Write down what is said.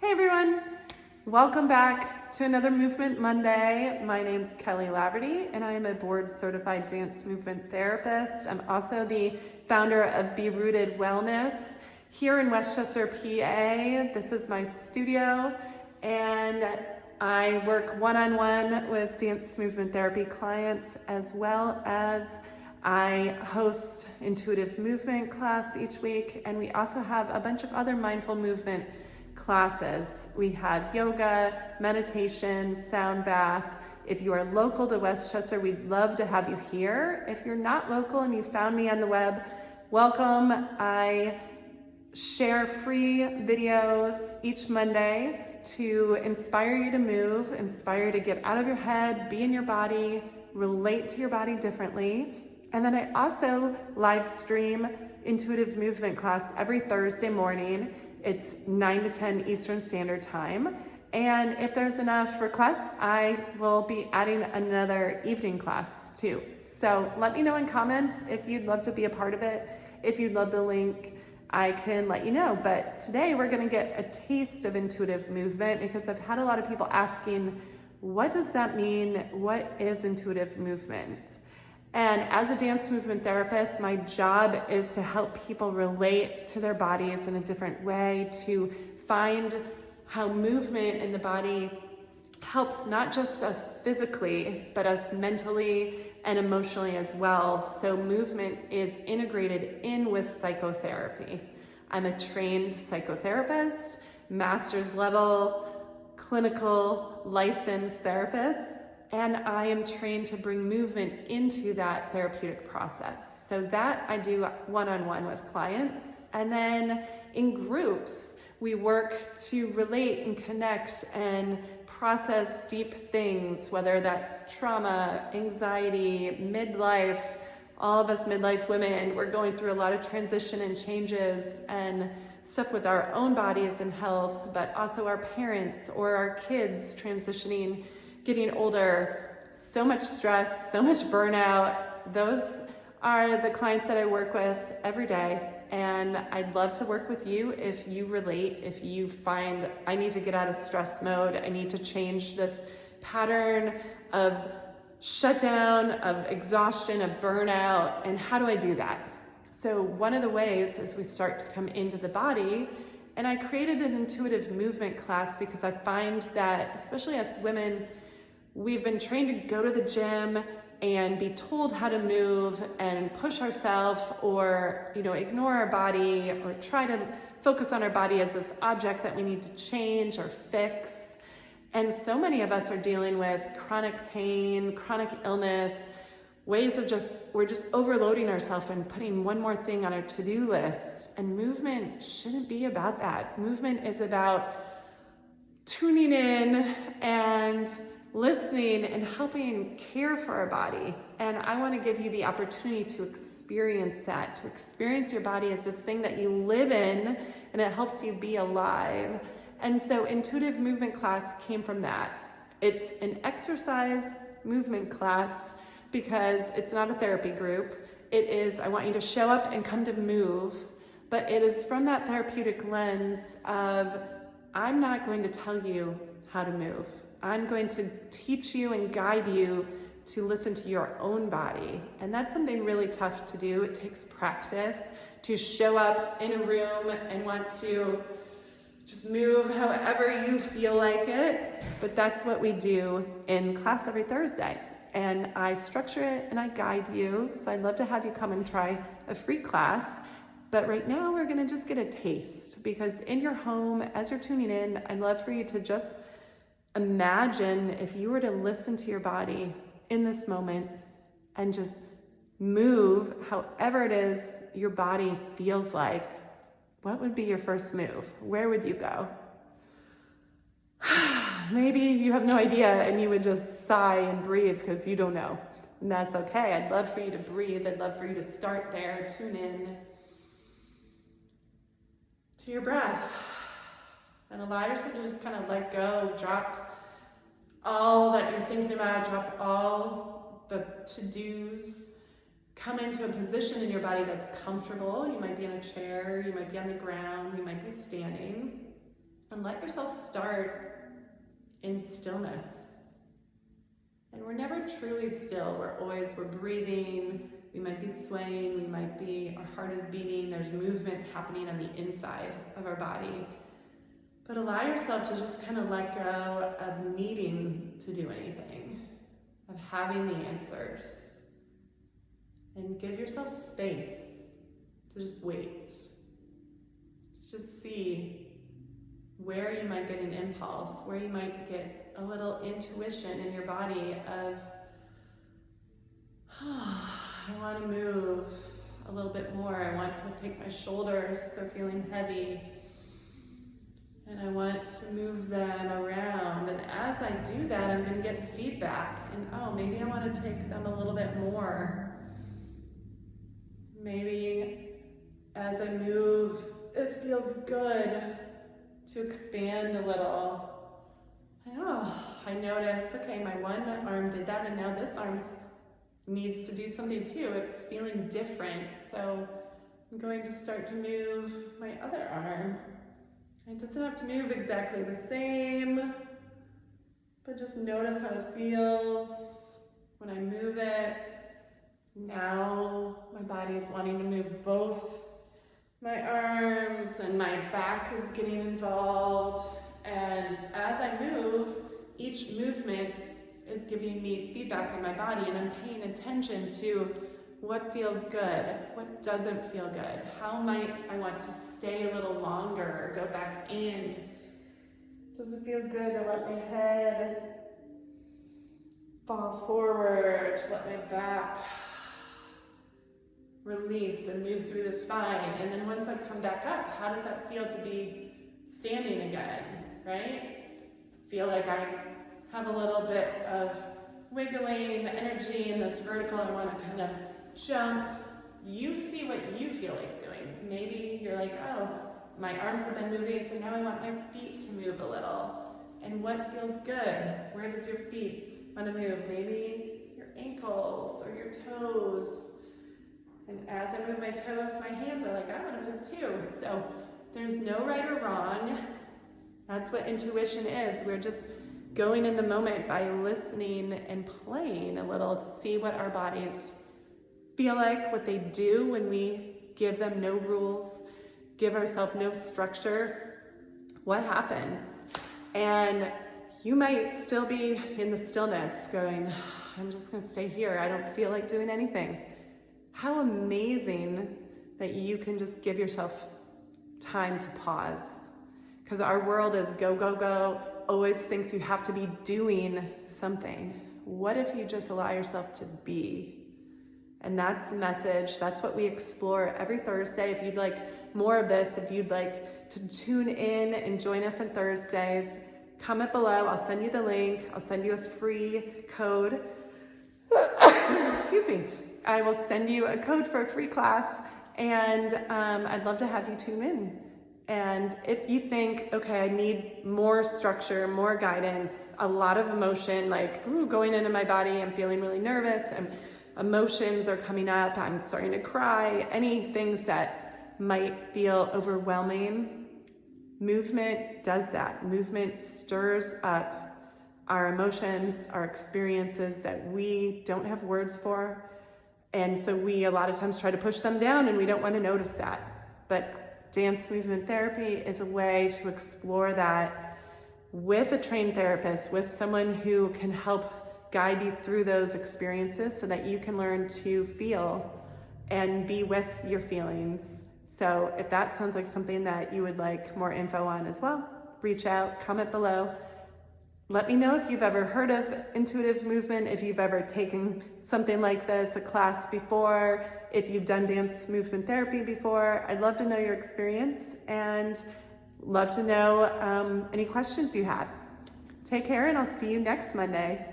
Hey everyone, welcome back to another Movement Monday. My name's Keli Laverty and I am a board certified dance movement therapist. I'm also the founder of Be Rooted Wellness here in Westchester, PA. This is my studio and I work one-on-one with dance movement therapy clients, as well as I host intuitive movement class each week, and we also have a bunch of other mindful movement classes. We have yoga, meditation, sound bath. If you are local to Westchester, we'd love to have you here. If you're not local and you found me on the web, welcome. I share free videos each Monday to inspire you to move, inspire you to get out of your head, be in your body, relate to your body differently. And then I also live stream intuitive movement class every Thursday morning. It's 9 to 10 Eastern Standard Time. And if there's enough requests, I will be adding another evening class too. So let me know in comments if you'd love to be a part of it. If you'd love the link, I can let you know. But today we're gonna get a taste of intuitive movement, because I've had a lot of people asking, what does that mean? What is intuitive movement? And as a dance movement therapist, my job is to help people relate to their bodies in a different way, to find how movement in the body helps not just us physically, but us mentally and emotionally as well. So movement is integrated in with psychotherapy. I'm a trained psychotherapist, master's level, clinical licensed therapist, and I am trained to bring movement into that therapeutic process. So that I do one-on-one with clients. And then in groups, we work to relate and connect and process deep things, whether that's trauma, anxiety, midlife. All of us midlife women, we're going through a lot of transition and changes and stuff with our own bodies and health, but also our parents or our kids transitioning, getting older, so much stress, so much burnout. Those are the clients that I work with every day. And I'd love to work with you if you relate, if you find I need to get out of stress mode, I need to change this pattern of shutdown, of exhaustion, of burnout, and how do I do that? So one of the ways is we start to come into the body, and I created an intuitive movement class because I find that, especially as women, we've been trained to go to the gym and be told how to move and push ourselves, or ignore our body, or try to focus on our body as this object that we need to change or fix. And so many of us are dealing with chronic pain, chronic illness, ways of we're just overloading ourselves and putting one more thing on our to-do list. And movement shouldn't be about that. Movement is about tuning in and listening and helping care for our body. And I want to give you the opportunity to experience that, to experience your body as this thing that you live in, and it helps you be alive. And so intuitive movement class came from that. It's an exercise movement class because it's not a therapy group. It is, I want you to show up and come to move, but it is from that therapeutic lens of, I'm not going to tell you how to move. I'm going to teach you and guide you to listen to your own body. And that's something really tough to do. It takes practice to show up in a room and want to just move however you feel like it. But that's what we do in class every Thursday. And I structure it and I guide you. So I'd love to have you come and try a free class. But right now we're gonna just get a taste, because in your home, as you're tuning in, I'd love for you to just imagine if you were to listen to your body in this moment and just move however it is your body feels like. What would be your first move? Where would you go? Maybe you have no idea and you would just sigh and breathe because you don't know. And that's okay. I'd love for you to breathe. I'd love for you to start there. Tune in to your breath. And allow yourself to just kind of let go, drop all that you're thinking about, drop all the to-dos, come into a position in your body that's comfortable. You might be in a chair, you might be on the ground, you might be standing. and let yourself start in stillness. And we're never truly still. We're breathing, we might be swaying, our heart is beating, there's movement happening on the inside of our body. But allow yourself to just kind of let go of needing to do anything, of having the answers. And give yourself space to just wait. Just see where you might get an impulse, where you might get a little intuition in your body of, I want to move a little bit more. I want to take my shoulders, they're feeling heavy. And I want to move them around. And as I do that, I'm going to get feedback. And maybe I want to take them a little bit more. Maybe as I move, it feels good to expand a little. I noticed, okay, my one arm did that, and now this arm needs to do something too. It's feeling different. So I'm going to start to move my other arm. It doesn't have to move exactly the same, but just notice how it feels when I move it. Now my body is wanting to move both my arms, and my back is getting involved. And as I move, each movement is giving me feedback in my body, and I'm paying attention to what feels good, what doesn't feel good, how might I want to stay a little longer or go back in. Does it feel good to let my head fall forward, to let my back release and move through the spine? And then once I come back up, how does that feel to be standing again, right? Feel like I have a little bit of wiggling energy in this vertical. I want to kind of jump. You see what you feel like doing. Maybe you're like, my arms have been moving, so now I want my feet to move a little. And what feels good? Where does your feet want to move? Maybe your ankles or your toes. And as I move my toes, my hands are like, I want to move too. So there's no right or wrong. That's what intuition is. We're just going in the moment by listening and playing a little to see what our bodies feel like, what they do when we give them no rules, give ourselves no structure. What happens? And you might still be in the stillness going, I'm just going to stay here. I don't feel like doing anything. How amazing that you can just give yourself time to pause. Because our world is go, go, go, always thinks you have to be doing something. What if you just allow yourself to be? And that's the message. That's what we explore every Thursday. If you'd like more of this, if you'd like to tune in and join us on Thursdays, comment below. I'll send you the link. I'll send you a free code. Excuse me. I will send you a code for a free class, and I'd love to have you tune in. And if you think, okay, I need more structure, more guidance, a lot of emotion, like going into my body, I'm feeling really nervous, and emotions are coming up, I'm starting to cry, any things that might feel overwhelming, movement does that. Movement stirs up our emotions, our experiences that we don't have words for. And so we a lot of times try to push them down, and we don't want to notice that. But dance movement therapy is a way to explore that with a trained therapist, with someone who can help guide you through those experiences so that you can learn to feel and be with your feelings. So if that sounds like something that you would like more info on as well, reach out, comment below. Let me know if you've ever heard of intuitive movement, if you've ever taken something like this, a class before, if you've done dance movement therapy before. I'd love to know your experience and love to know any questions you have. Take care, and I'll see you next Monday.